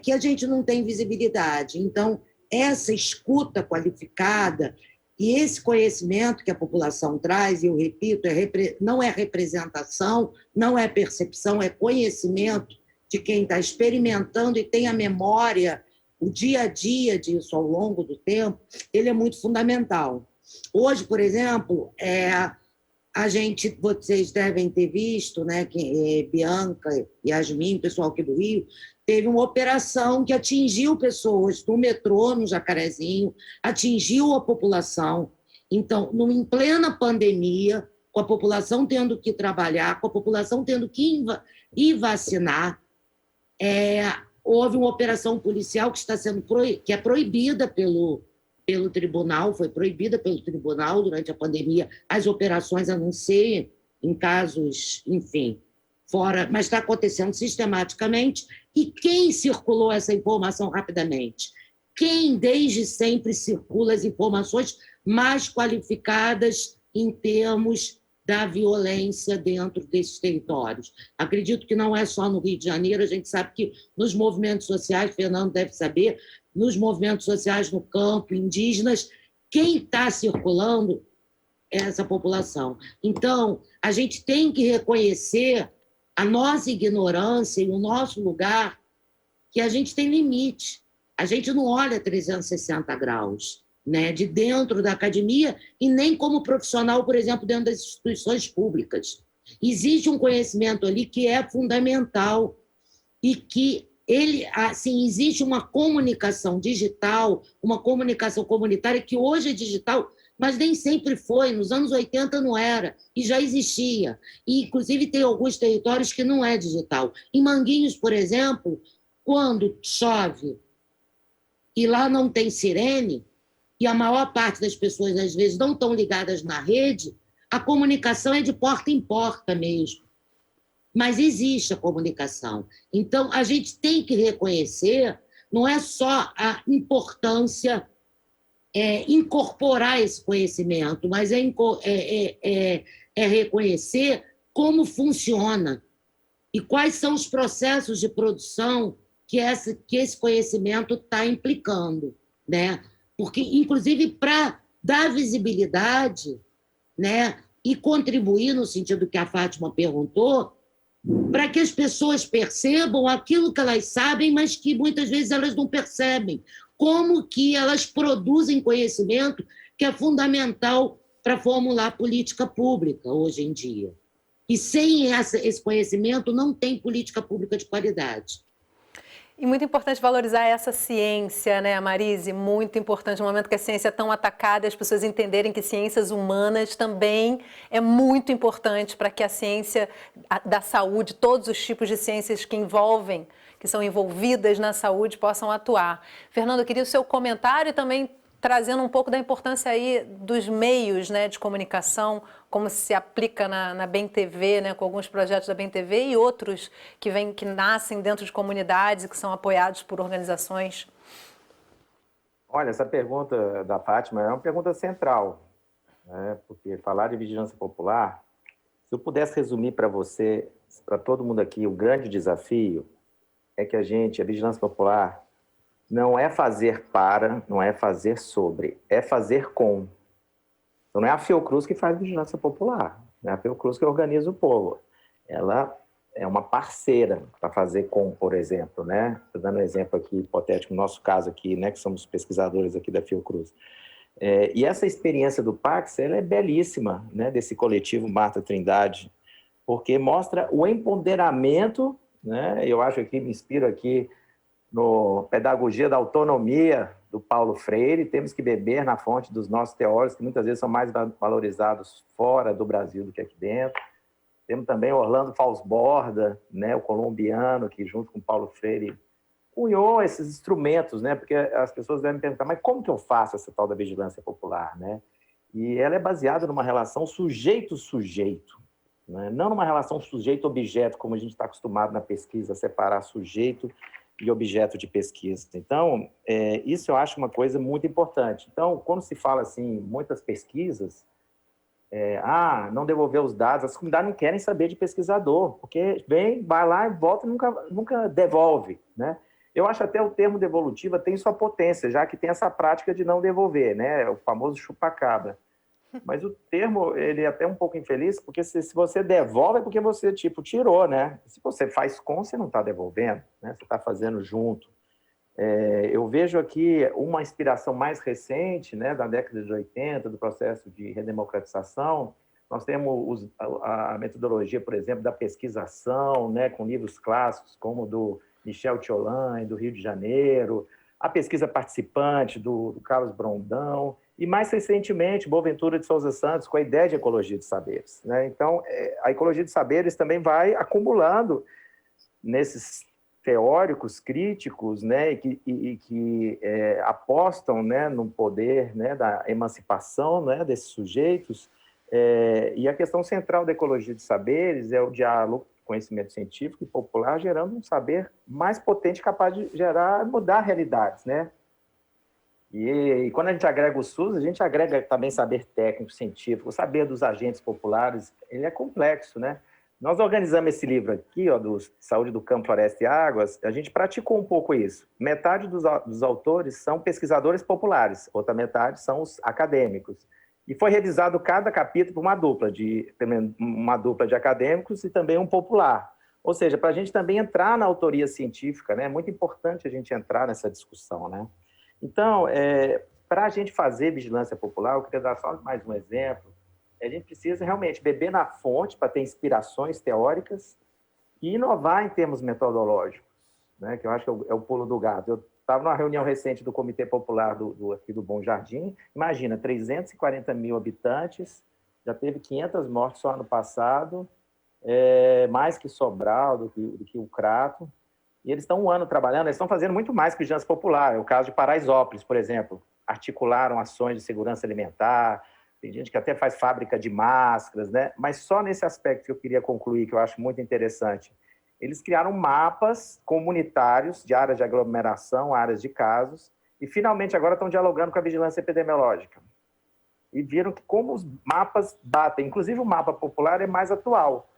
que a gente não tem visibilidade. Então, essa escuta qualificada e esse conhecimento que a população traz, e eu repito, não é representação, não é percepção, é conhecimento de quem está experimentando e tem a memória, o dia a dia disso ao longo do tempo, ele é muito fundamental. Hoje, por exemplo, vocês devem ter visto, né, que Bianca, Yasmin, o pessoal aqui do Rio, teve uma operação que atingiu pessoas no metrô, no Jacarezinho, atingiu a população. Então, em plena pandemia, com a população tendo que trabalhar, com a população tendo que ir vacinar, houve uma operação policial que é proibida pelo tribunal, foi proibida pelo tribunal durante a pandemia, as operações, a não ser em casos, enfim, fora, mas está acontecendo sistematicamente. E quem circulou essa informação rapidamente? Quem desde sempre circula as informações mais qualificadas em termos da violência dentro desses territórios? Acredito que não é só no Rio de Janeiro, a gente sabe que nos movimentos sociais, Fernando deve saber, nos movimentos sociais no campo, indígenas, quem está circulando é essa população. Então, a gente tem que reconhecer a nossa ignorância e o nosso lugar, que a gente tem limite. A gente não olha 360 graus, né, de dentro da academia e nem como profissional, por exemplo, dentro das instituições públicas. Existe um conhecimento ali que é fundamental e que existe uma comunicação digital, uma comunicação comunitária que hoje é digital, mas nem sempre foi. Nos anos 80 não era, e já existia. E, inclusive, tem alguns territórios que não é digital. Em Manguinhos, por exemplo, quando chove e lá não tem sirene, e a maior parte das pessoas, às vezes, não estão ligadas na rede, a comunicação é de porta em porta mesmo. Mas existe a comunicação. Então, a gente tem que reconhecer, não é só a importância incorporar esse conhecimento, mas reconhecer como funciona e quais são os processos de produção que esse conhecimento está implicando, né? Porque, inclusive, para dar visibilidade, né, e contribuir no sentido que a Fátima perguntou, para que as pessoas percebam aquilo que elas sabem, mas que muitas vezes elas não percebem. Como que elas produzem conhecimento que é fundamental para formular política pública hoje em dia. E sem esse conhecimento não tem política pública de qualidade. E muito importante valorizar essa ciência, né, Marise? Muito importante no momento que a ciência é tão atacada, as pessoas entenderem que ciências humanas também é muito importante para que a ciência da saúde, todos os tipos de ciências que são envolvidas na saúde, possam atuar. Fernando, eu queria o seu comentário e também trazendo um pouco da importância aí dos meios, né, de comunicação, como se aplica na Bem TV, né, com alguns projetos da Bem TV e outros que nascem dentro de comunidades e que são apoiados por organizações. Olha, essa pergunta da Fátima é uma pergunta central, né, porque falar de vigilância popular, se eu pudesse resumir para você, para todo mundo aqui, o grande desafio é que a vigilância popular, não é fazer para, não é fazer sobre, é fazer com. Então não é a Fiocruz que faz vigilância popular, não é a Fiocruz que organiza o povo. Ela é uma parceira para fazer com, por exemplo, né? Estou dando um exemplo aqui hipotético, no nosso caso aqui, né, que somos pesquisadores aqui da Fiocruz. E essa experiência do Pax, ela é belíssima, né, desse coletivo Marta Trindade, porque mostra o empoderamento, né? Eu acho que me inspiro aqui no Pedagogia da Autonomia, do Paulo Freire. Temos que beber na fonte dos nossos teóricos, que muitas vezes são mais valorizados fora do Brasil do que aqui dentro. Temos também Orlando Falsborda, né, o colombiano, que junto com Paulo Freire cunhou esses instrumentos, né? Porque as pessoas devem perguntar, mas como que eu faço essa tal da vigilância popular, né? E ela é baseada numa relação sujeito-sujeito, né? Não numa relação sujeito-objeto, como a gente está acostumado na pesquisa, a separar sujeito e objeto de pesquisa. Então, isso eu acho uma coisa muito importante. Então, quando se fala assim, muitas pesquisas, não devolver os dados, as comunidades não querem saber de pesquisador, porque vai lá e volta e nunca devolve, né? Eu acho até o termo devolutiva tem sua potência, já que tem essa prática de não devolver, né? O famoso chupa-cabra. Mas o termo, ele é até um pouco infeliz, porque se você devolve é porque você, tirou, né? Se você faz com, você não está devolvendo, né? Você está fazendo junto. Eu vejo aqui uma inspiração mais recente, né, da década de 80, do processo de redemocratização. Nós temos a metodologia, por exemplo, da pesquisação, né, com livros clássicos, como do Michel Tiolan, do Rio de Janeiro, a pesquisa participante do Carlos Brondão, e mais recentemente, Boaventura de Souza Santos, com a ideia de ecologia de saberes, né? Então, a ecologia de saberes também vai acumulando nesses teóricos críticos, né, e que apostam, né, no poder, né, da emancipação, né, desses sujeitos. E a questão central da ecologia de saberes é o diálogo, conhecimento científico e popular, gerando um saber mais potente, capaz de mudar realidades, né? E quando a gente agrega o SUS, a gente agrega também saber técnico, científico, o saber dos agentes populares, ele é complexo, né? Nós organizamos esse livro aqui, do Saúde do Campo, Floresta e Águas, a gente praticou um pouco isso. Metade dos autores são pesquisadores populares, outra metade são os acadêmicos. E foi revisado cada capítulo por uma dupla de acadêmicos e também um popular. Ou seja, para a gente também entrar na autoria científica, né? É muito importante a gente entrar nessa discussão, né? Então, para a gente fazer vigilância popular, eu queria dar só mais um exemplo. A gente precisa realmente beber na fonte para ter inspirações teóricas e inovar em termos metodológicos, né? Que eu acho que é o pulo do gato. Eu estava numa reunião recente do Comitê Popular aqui do Bom Jardim. Imagina, 340 mil habitantes, já teve 500 mortes só ano passado, mais que Sobral, do que o Crato. E eles estão um ano trabalhando, eles estão fazendo muito mais que vigilância popular. É o caso de Paraisópolis, por exemplo. Articularam ações de segurança alimentar, tem gente que até faz fábrica de máscaras, né? Mas só nesse aspecto que eu queria concluir, que eu acho muito interessante. Eles criaram mapas comunitários de áreas de aglomeração, áreas de casos, e finalmente agora estão dialogando com a vigilância epidemiológica. E viram que como os mapas batem, inclusive o mapa popular é mais atual,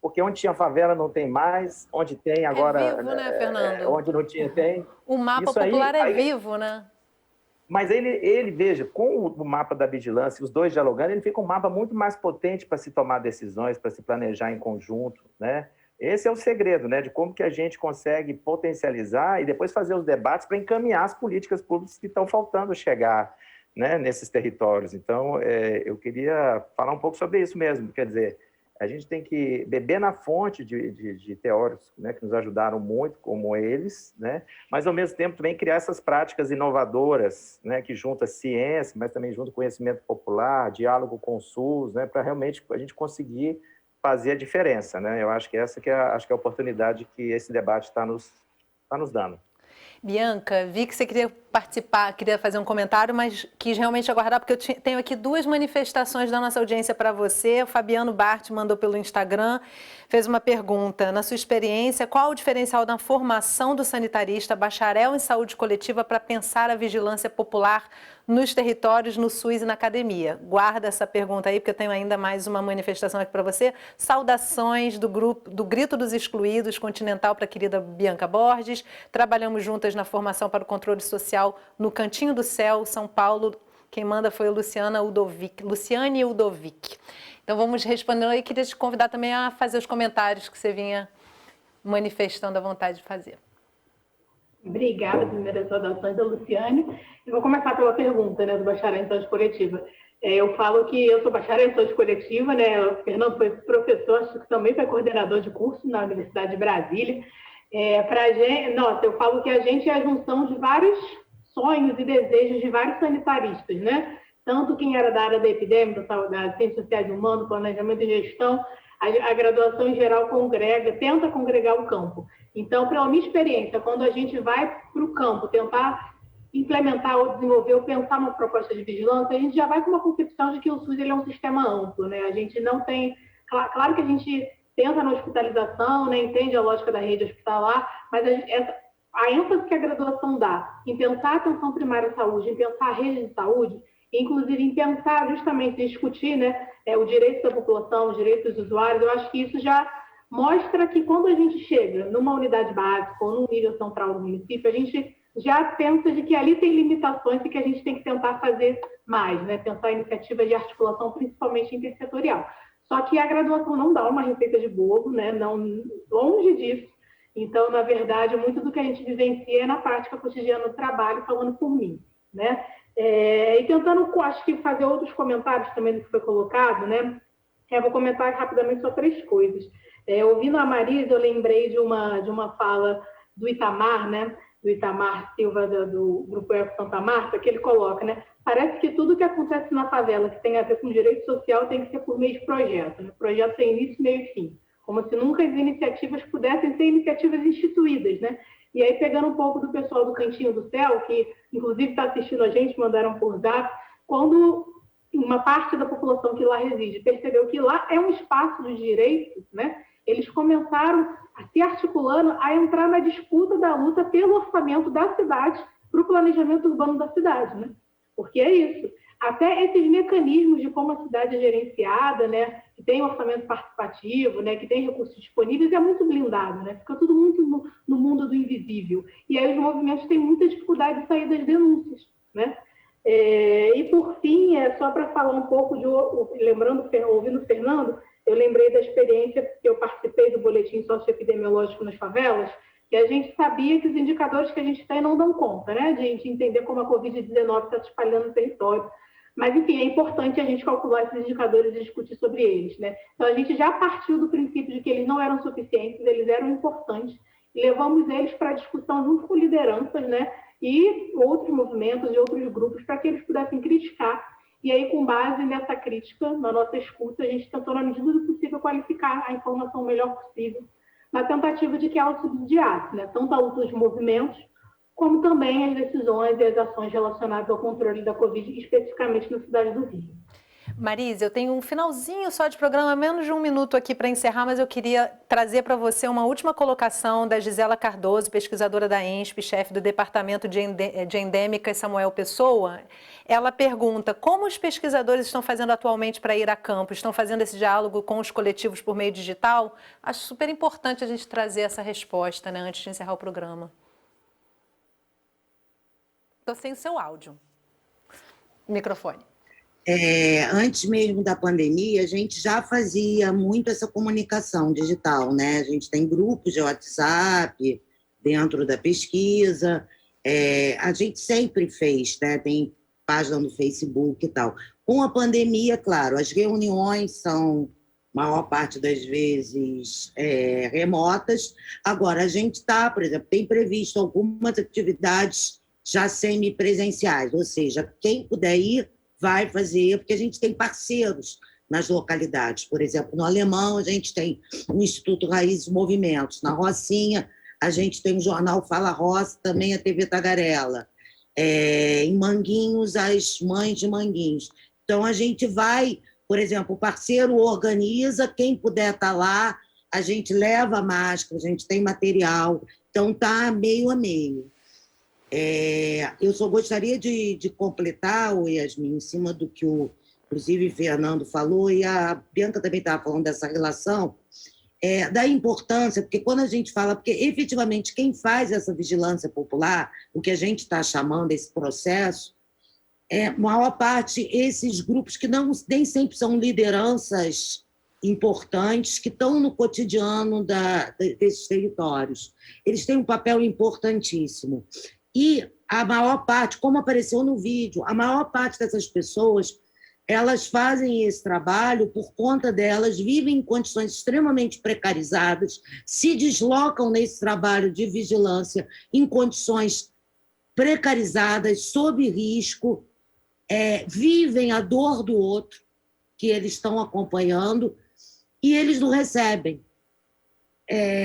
porque onde tinha favela não tem mais, onde tem agora... É vivo, né, Fernando? Onde não tinha, tem. O mapa Isso popular é vivo, né? Mas ele, veja, com o mapa da vigilância, os dois dialogando, ele fica um mapa muito mais potente para se tomar decisões, para se planejar em conjunto, né? Esse é o segredo, né, de como que a gente consegue potencializar e depois fazer os debates para encaminhar as políticas públicas que estão faltando chegar, né, nesses territórios. Então, eu queria falar um pouco sobre isso mesmo, quer dizer, a gente tem que beber na fonte de teóricos, né, que nos ajudaram muito, como eles, né, mas, ao mesmo tempo, também criar essas práticas inovadoras, né, que juntam ciência, mas também junto conhecimento popular, diálogo com o SUS, né, para realmente a gente conseguir fazer a diferença, né? Eu acho que essa que é a oportunidade que esse debate está nos dando. Bianca, vi que você queria participar, queria fazer um comentário, mas quis realmente aguardar, porque eu tenho aqui 2 manifestações da nossa audiência para você. O Fabiano Bart mandou pelo Instagram, fez uma pergunta. Na sua experiência, qual o diferencial na formação do sanitarista bacharel em saúde coletiva para pensar a vigilância popular nos territórios, no SUS e na academia? Guarda essa pergunta aí, porque eu tenho ainda mais uma manifestação aqui para você. Saudações do grupo do Grito dos Excluídos Continental para a querida Bianca Borges. Trabalhamos juntas na formação para o controle social no Cantinho do Céu, São Paulo. Quem manda foi a Luciane Udovic. Então vamos respondendo aí. Queria te convidar também a fazer os comentários que você vinha manifestando a vontade de fazer. Obrigada, primeiras saudações da Luciane. Eu vou começar pela pergunta, né, do bacharel em saúde coletiva. Eu falo que eu sou bacharel em saúde coletiva, né? O Fernando foi professor, acho que também foi coordenador de curso na Universidade de Brasília. Eu falo que a gente é a junção de vários sonhos e desejos de vários sanitaristas, né? Tanto quem era da área da epidemia, da ciências sociais e humanas, planejamento e gestão, a graduação em geral tenta congregar o campo. Então, pela minha experiência, quando a gente vai para o campo tentar implementar ou desenvolver ou pensar uma proposta de vigilância, a gente já vai com uma concepção de que o SUS ele é um sistema amplo, né? A gente não tem... Claro que a gente pensa na hospitalização, né? Entende a lógica da rede hospitalar, mas a ênfase que a graduação dá em pensar a atenção primária à saúde, em pensar a rede de saúde, inclusive em pensar justamente, em discutir, né, o direito da população, os direitos dos usuários, eu acho que isso já mostra que quando a gente chega numa unidade básica ou num nível central do município, a gente já pensa de que ali tem limitações e que a gente tem que tentar fazer mais, né, pensar iniciativas de articulação, principalmente intersetorial. Só que a graduação não dá uma receita de bolo, né, não, longe disso. Então, na verdade, muito do que a gente vivencia é na prática cotidiana do trabalho, falando por mim, né? E tentando, acho que, fazer outros comentários também do que foi colocado, né? Eu vou comentar rapidamente só 3 coisas. Ouvindo a Marisa, eu lembrei de uma fala do Itamar, né? Do Itamar Silva, do Grupo Eco Santa Marta, que ele coloca, né? Parece que tudo que acontece na favela que tem a ver com direito social tem que ser por meio de projeto, né? Projeto tem início, meio e fim. Como se nunca as iniciativas pudessem ser iniciativas instituídas, né? E aí, pegando um pouco do pessoal do Cantinho do Céu, que inclusive está assistindo a gente, mandaram por zap, quando uma parte da população que lá reside percebeu que lá é um espaço de direitos, né? Eles começaram a se articulando a entrar na disputa da luta pelo orçamento da cidade para o planejamento urbano da cidade, né? Porque é isso. Até esses mecanismos de como a cidade é gerenciada, né, que tem orçamento participativo, né, que tem recursos disponíveis, é muito blindado, né, fica tudo muito no mundo do invisível. E aí os movimentos têm muita dificuldade de sair das denúncias, né? E por fim, só para falar um pouco ouvindo o Fernando, eu lembrei da experiência que eu participei do boletim socioepidemiológico nas favelas, que a gente sabia que os indicadores que a gente tem não dão conta, né, de entender como a Covid-19 está se espalhando no território. Mas, enfim, é importante a gente calcular esses indicadores e discutir sobre eles, né? Então, a gente já partiu do princípio de que eles não eram suficientes, eles eram importantes, e levamos eles para a discussão junto com lideranças, né? E outros movimentos e outros grupos, para que eles pudessem criticar. E aí, com base nessa crítica, na nossa escuta, a gente tentou, na medida do possível, qualificar a informação o melhor possível, na tentativa de que ela subsidiasse, né? Tanto a luta dos movimentos, como também as decisões e as ações relacionadas ao controle da Covid, especificamente na cidade do Rio. Marisa, eu tenho um finalzinho só de programa, menos de 1 minuto aqui para encerrar, mas eu queria trazer para você uma última colocação da Gisela Cardoso, pesquisadora da ENSP, chefe do Departamento de Endêmicas Samuel Pessoa. Ela pergunta como os pesquisadores estão fazendo atualmente para ir a campo, estão fazendo esse diálogo com os coletivos por meio digital? Acho super importante a gente trazer essa resposta, né, antes de encerrar o programa. Estou sem seu áudio. Microfone. Antes mesmo da pandemia, a gente já fazia muito essa comunicação digital, né? A gente tem grupos de WhatsApp dentro da pesquisa, a gente sempre fez, né? Tem página no Facebook e tal. Com a pandemia, claro, as reuniões são, maior parte das vezes, remotas. Agora, a gente está, por exemplo, tem previsto algumas atividades já semipresenciais, ou seja, quem puder ir, vai fazer, porque a gente tem parceiros nas localidades. Por exemplo, no Alemão, a gente tem o Instituto Raízes Movimentos. Na Rocinha, a gente tem o jornal Fala Roça, também a TV Tagarela. Em Manguinhos, as mães de Manguinhos. Então, a gente vai, por exemplo, o parceiro organiza, quem puder estar lá, a gente leva a máscara, a gente tem material, então está meio a meio. Eu só gostaria de completar, Yasmin, em cima do que inclusive o Fernando falou, e a Bianca também estava falando dessa relação, da importância, porque quando a gente fala, porque efetivamente quem faz essa vigilância popular, o que a gente está chamando esse processo, maior parte esses grupos que nem sempre são lideranças importantes, que estão no cotidiano desses territórios. Eles têm um papel importantíssimo. E a maior parte, como apareceu no vídeo, a maior parte dessas pessoas, elas fazem esse trabalho por conta delas, vivem em condições extremamente precarizadas, se deslocam nesse trabalho de vigilância em condições precarizadas, sob risco, vivem a dor do outro, que eles estão acompanhando, e eles não recebem.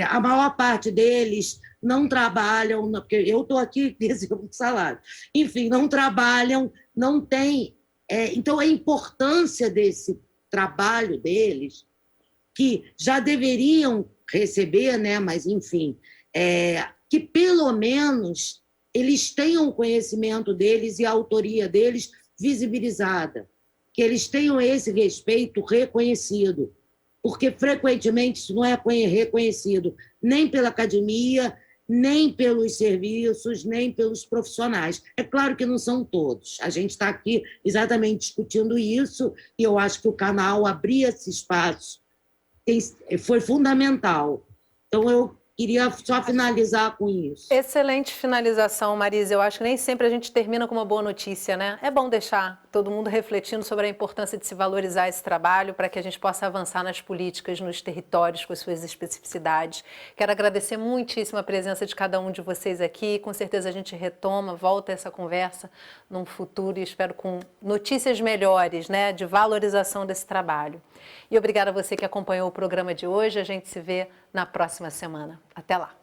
A maior parte deles não trabalham, porque eu estou aqui recebendo salário, enfim, não trabalham, não têm. Então, a importância desse trabalho deles, que já deveriam receber, né? Mas, enfim, que pelo menos eles tenham o conhecimento deles e a autoria deles visibilizada, que eles tenham esse respeito reconhecido, porque frequentemente isso não é reconhecido nem pela academia, nem pelos serviços, nem pelos profissionais. É claro que não são todos. A gente está aqui exatamente discutindo isso, e eu acho que o canal abrir esse espaço foi fundamental. Então, eu queria só finalizar com isso. Excelente finalização, Marisa. Eu acho que nem sempre a gente termina com uma boa notícia, né? É bom deixar todo mundo refletindo sobre a importância de se valorizar esse trabalho para que a gente possa avançar nas políticas, nos territórios, com as suas especificidades. Quero agradecer muitíssimo a presença de cada um de vocês aqui. Com certeza a gente retoma, volta essa conversa num futuro e espero com notícias melhores, né, de valorização desse trabalho. E obrigada a você que acompanhou o programa de hoje. A gente se vê na próxima semana. Até lá!